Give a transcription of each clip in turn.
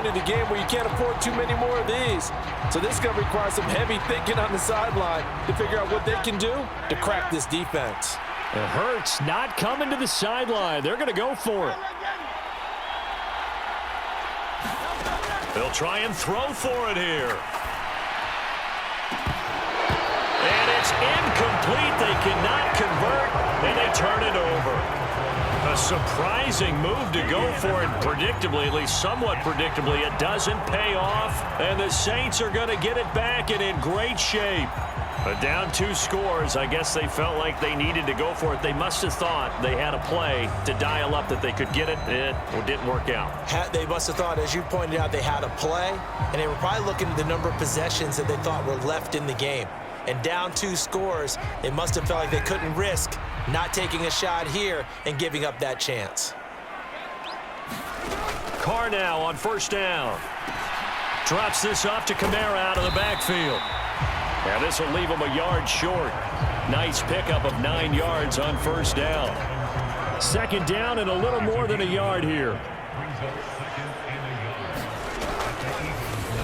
point in the game where you can't afford too many more of these. So this is going to require some heavy thinking on the sideline to figure out what they can do to crack this defense. It hurts not coming to the sideline. They're going to go for it. They'll try and throw for it here. And it's incomplete. They cannot convert, and they turn it over. A surprising move to go for it predictably, at least somewhat predictably. It doesn't pay off, and the Saints are going to get it back and in great shape. But down 2 scores, I guess they felt like they needed to go for it. They must have thought they had a play to dial up that they could get it. It didn't work out. They must have thought, as you pointed out, they had a play, and they were probably looking at the number of possessions that they thought were left in the game. And down 2 scores, they must have felt like they couldn't risk not taking a shot here and giving up that chance. Carr now on first down. Drops this off to Kamara out of the backfield. Now this will leave him a yard short. Nice pickup of 9 yards on first down. Second down and a little more than a yard here.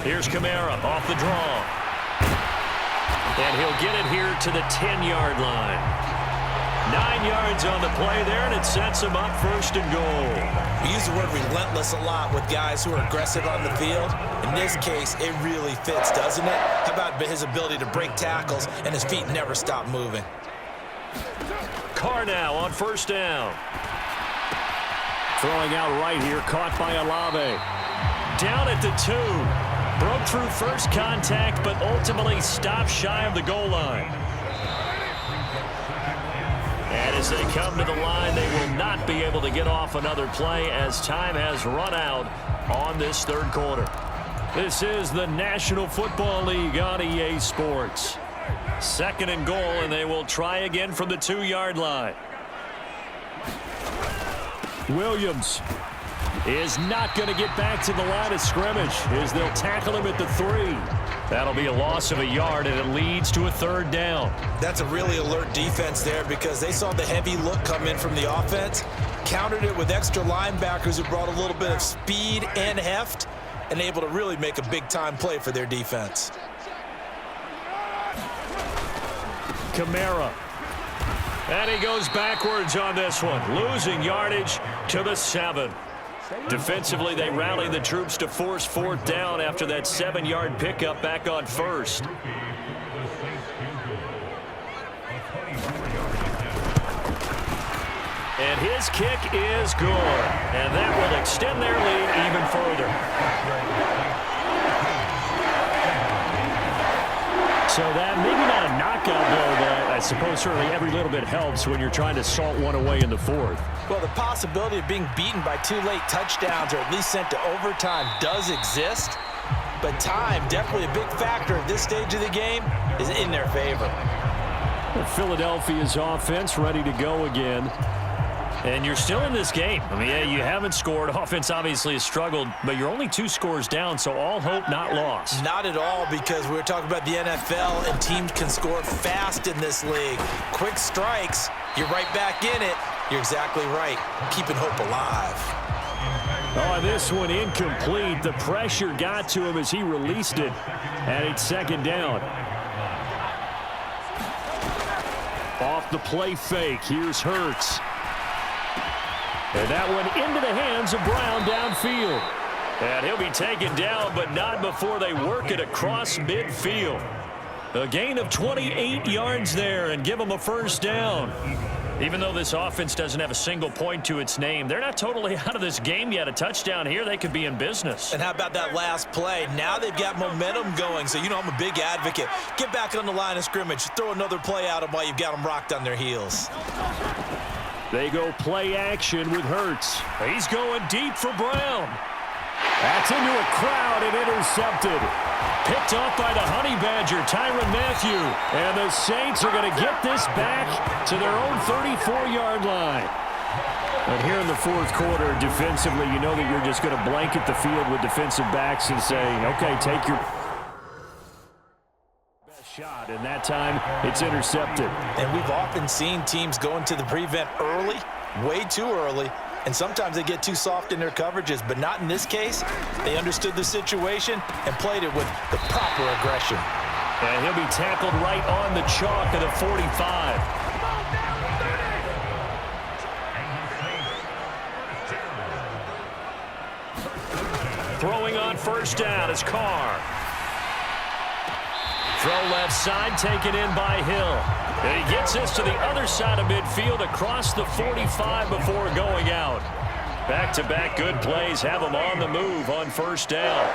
Here's Kamara off the draw. And he'll get it here to the 10-yard line. 9 yards on the play there, and it sets him up first and goal. We use the word relentless a lot with guys who are aggressive on the field. In this case, it really fits, doesn't it? How about his ability to break tackles and his feet never stop moving? Carr now on first down. Throwing out right here, caught by Olave. Down at the 2. Broke through first contact, but ultimately stopped shy of the goal line. And as they come to the line, they will not be able to get off another play as time has run out on this third quarter. This is the National Football League on EA Sports. Second and goal, and they will try again from the 2-yard line. Williams is not going to get back to the line of scrimmage as they'll tackle him at the 3. That'll be a loss of a yard, and it leads to a third down. That's a really alert defense there because they saw the heavy look come in from the offense, countered it with extra linebackers who brought a little bit of speed and heft, and able to really make a big-time play for their defense. Kamara. And he goes backwards on this one, losing yardage to the 7. Defensively, they rally the troops to force fourth down after that 7-yard pickup back on first. And his kick is good. And that will extend their lead even further. So that maybe not a knockout blow, but I suppose certainly every little bit helps when you're trying to salt one away in the 4th. Well, the possibility of being beaten by 2 late touchdowns or at least sent to overtime does exist, but time, definitely a big factor at this stage of the game, is in their favor. Philadelphia's offense ready to go again. And you're still in this game. I mean, yeah, you haven't scored. Offense obviously has struggled, but you're only 2 scores down, so all hope not lost. Not at all, because we were talking about the NFL, and teams can score fast in this league. Quick strikes, you're right back in it. You're exactly right. Keeping hope alive. Oh, this one incomplete. The pressure got to him as he released it, and it's second down. Off the play fake, here's Hurts. And that one into the hands of Brown downfield. And he'll be taken down, but not before they work it across midfield. A gain of 28 yards there and give them a first down. Even though this offense doesn't have a single point to its name, they're not totally out of this game yet. A touchdown here, they could be in business. And how about that last play? Now they've got momentum going, so you know I'm a big advocate. Get back on the line of scrimmage. Throw another play at them while you've got them rocked on their heels. They go play action with Hurts. He's going deep for Brown. That's into a crowd and intercepted. Picked off by the Honey Badger, Tyrann Mathieu. And the Saints are going to get this back to their own 34-yard line. And here in the 4th quarter, defensively, you know that you're just going to blanket the field with defensive backs and say, okay, take your best shot. And that time, it's intercepted. And we've often seen teams go into the prevent early, way too early, And sometimes they get too soft in their coverages, but not in this case. They understood the situation and played it with the proper aggression. And he'll be tackled right on the chalk of the 45. Throwing on first down is Carr. Throw left side, taken in by Hill. And he gets this to the other side of midfield across the 45 before going out. Back-to-back good plays have him on the move on first down.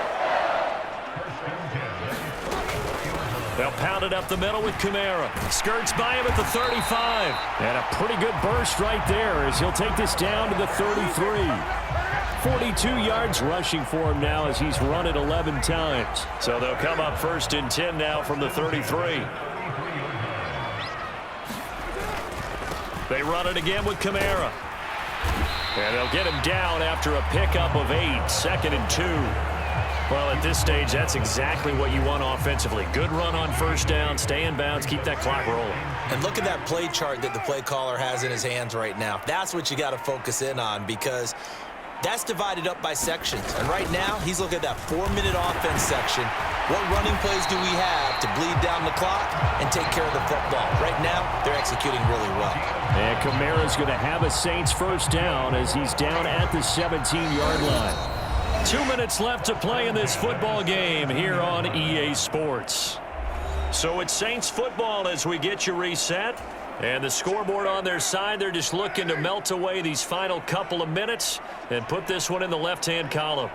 They'll pound it up the middle with Kamara. Skirts by him at the 35. And a pretty good burst right there as he'll take this down to the 33. 42 yards rushing for him now as he's run it 11 times. So they'll come up first and 10 now from the 33. They run it again with Kamara. And they'll get him down after a pickup of 8, 2nd and 2. Well, at this stage, that's exactly what you want offensively. Good run on first down, stay in bounds, keep that clock rolling. And look at that play chart that the play caller has in his hands right now. That's what you got to focus in on because that's divided up by sections. And right now, he's looking at that 4-minute offense section. What running plays do we have to bleed down the clock and take care of the football? Right now, they're executing really well. And Kamara's going to have a Saints first down as he's down at the 17-yard line. 2 minutes left to play in this football game here on EA Sports. So it's Saints football as we get you reset. And the scoreboard on their side, they're just looking to melt away these final couple of minutes and put this one in the left-hand column.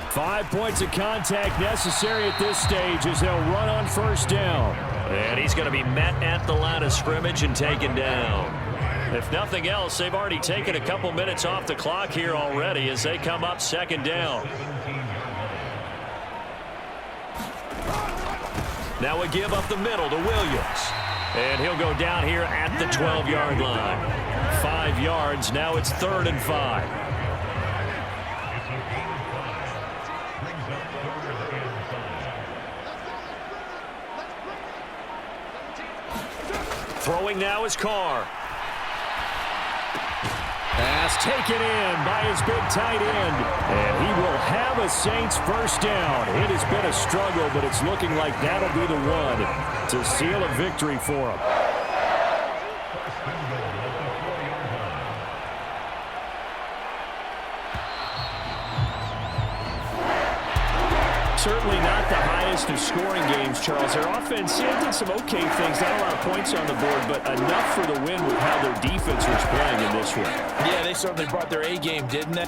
5 points of contact necessary at this stage as they'll run on first down. And he's going to be met at the line of scrimmage and taken down. If nothing else, they've already taken a couple minutes off the clock here already as they come up second down. Now we give up the middle to Williams. And he'll go down here at the 12-yard line. 5 yards. Now it's 3rd and 5. Throwing now is Carr. Pass taken in by his big tight end. And he will have a Saints first down. It has been a struggle, but it's looking like that'll be the one to seal a victory for him. Certainly not the highest of scoring games, Charles. Their offense did some okay things, not a lot of points on the board, but enough for the win with how their defense was playing in this one. Yeah, they certainly brought their A game, didn't they?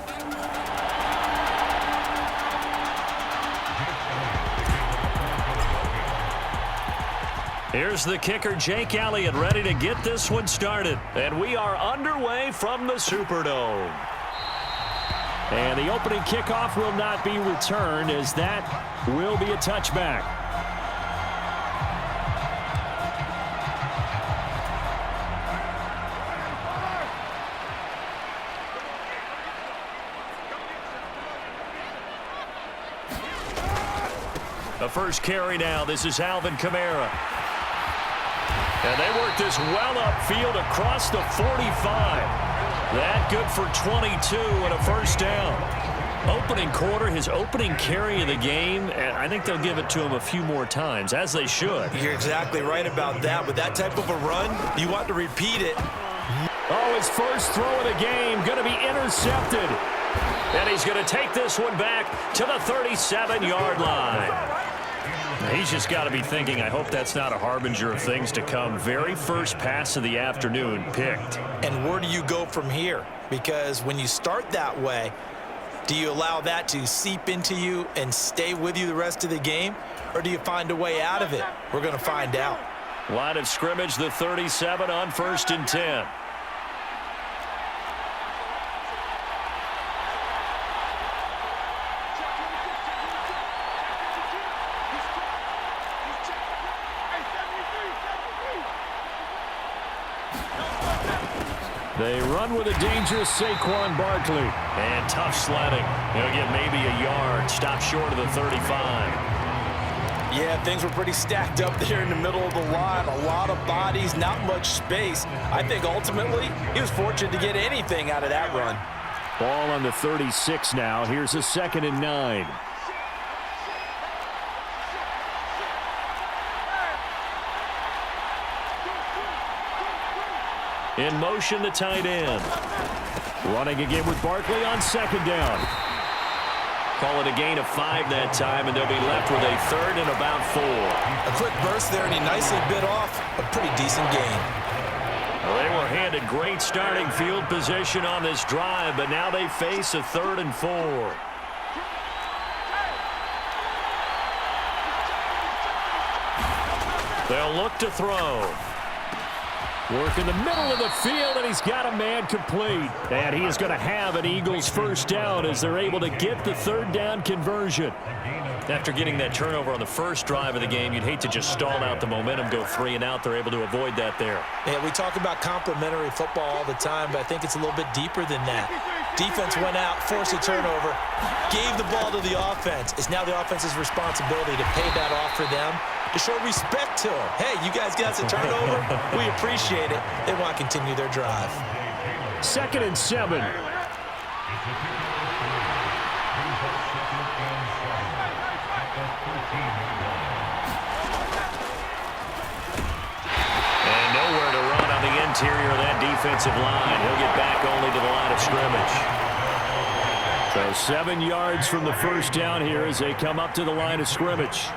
Here's the kicker, Jake Elliott, ready to get this one started. And we are underway from the Superdome. And the opening kickoff will not be returned as that will be a touchback. The first carry now. This is Alvin Kamara. And they work this well upfield across the 45. That good for 22 and a first down. Opening quarter, his opening carry of the game, and I think they'll give it to him a few more times, as they should. You're exactly right about that. With that type of a run, you want to repeat it. Oh, his first throw of the game going to be intercepted. And he's going to take this one back to the 37-yard line. He's just got to be thinking, I hope that's not a harbinger of things to come. Very first pass of the afternoon picked. And where do you go from here? Because when you start that way, do you allow that to seep into you and stay with you the rest of the game? Or do you find a way out of it? We're going to find out. Line of scrimmage, the 37 on 1st and 10. They run with a dangerous Saquon Barkley. And tough sledding. He'll get maybe a yard. Stop short of the 35. Yeah, things were pretty stacked up there in the middle of the line. A lot of bodies, not much space. I think ultimately he was fortunate to get anything out of that run. Ball on the 36 now. Here's a 2nd and 9. In motion, the tight end. Running again with Barkley on 2nd down. Call it a gain of 5 that time, and they'll be left with a 3rd and about 4. A quick burst there, and he nicely bit off a pretty decent gain. Well, they were handed great starting field position on this drive, but now they face a 3rd and 4. They'll look to throw. Work in the middle of the field, and he's got a man complete. And he is going to have an Eagles first down as they're able to get the 3rd down conversion. After getting that turnover on the first drive of the game, you'd hate to just stall out the momentum, go 3 and out. They're able to avoid that there. Yeah, we talk about complementary football all the time, but I think it's a little bit deeper than that. Defense went out, forced a turnover, gave the ball to the offense. It's now the offense's responsibility to pay that off for them, to show respect to them. Hey, you guys got us a turnover. We appreciate it. They want to continue their drive. 2nd and 7. And nowhere to run on the interior of that defensive line. He'll get back only to the line of scrimmage. So 7 yards from the first down here as they come up to the line of scrimmage.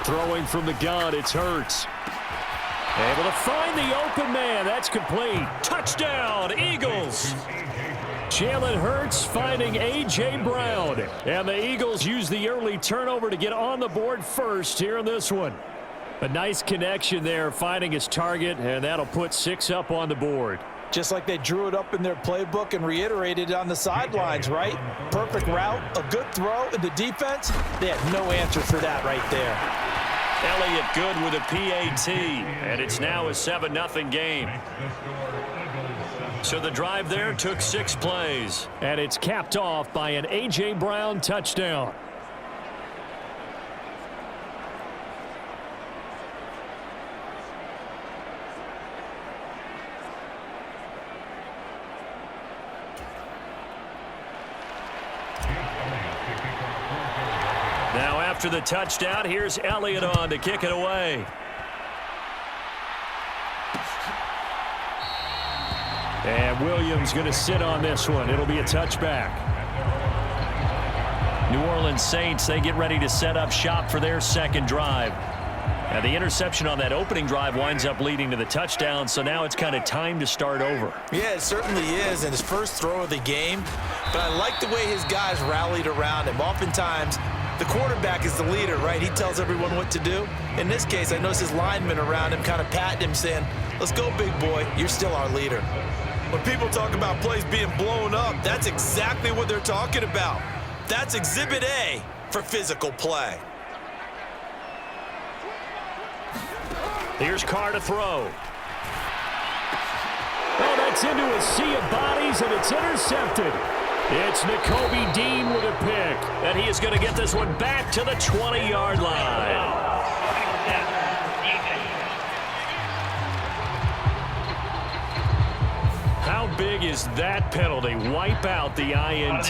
Throwing from the gun, it's Hurts. Able to find the open man. That's complete. Touchdown, Eagles. Jalen Hurts finding A.J. Brown. And the Eagles use the early turnover to get on the board first here in this one. A nice connection there, finding his target, and that'll put 6 up on the board. Just like they drew it up in their playbook and reiterated it on the sidelines, right? Perfect route, a good throw, and the defense, they had no answer for that right there. Elliott good with a PAT, and it's now a 7-0 game. So the drive there took 6 plays, and it's capped off by an A.J. Brown touchdown. Now after the touchdown, here's Elliott on to kick it away. And Williams going to sit on this one. It'll be a touchback. New Orleans Saints, they get ready to set up shop for their second drive. And the interception on that opening drive winds up leading to the touchdown, so now it's kind of time to start over. Yeah, it certainly is, and his first throw of the game. But I like the way his guys rallied around him. Oftentimes, the quarterback is the leader, right? He tells everyone what to do. In this case, I noticed his linemen around him kind of patting him, saying, let's go, big boy. You're still our leader. When people talk about plays being blown up, that's exactly what they're talking about. That's Exhibit A for physical play. Here's Carr to throw. Oh, that's into a sea of bodies, and it's intercepted. It's Nakobe Dean with a pick, and he is going to get this one back to the 20-yard line. How big is that penalty? Wipe out the INT.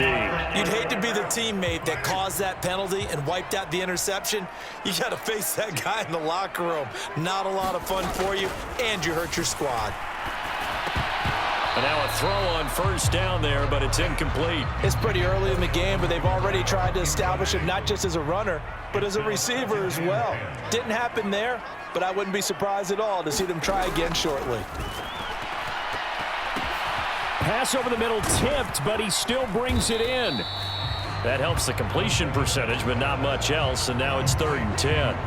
You'd hate to be the teammate that caused that penalty and wiped out the interception. You got to face that guy in the locker room. Not a lot of fun for you, and you hurt your squad. And now a throw on first down there, but it's incomplete. It's pretty early in the game, but they've already tried to establish him not just as a runner, but as a receiver as well. Didn't happen there, but I wouldn't be surprised at all to see them try again shortly. Pass over the middle tipped, but he still brings it in. That helps the completion percentage, but not much else, and now it's 3rd and 10.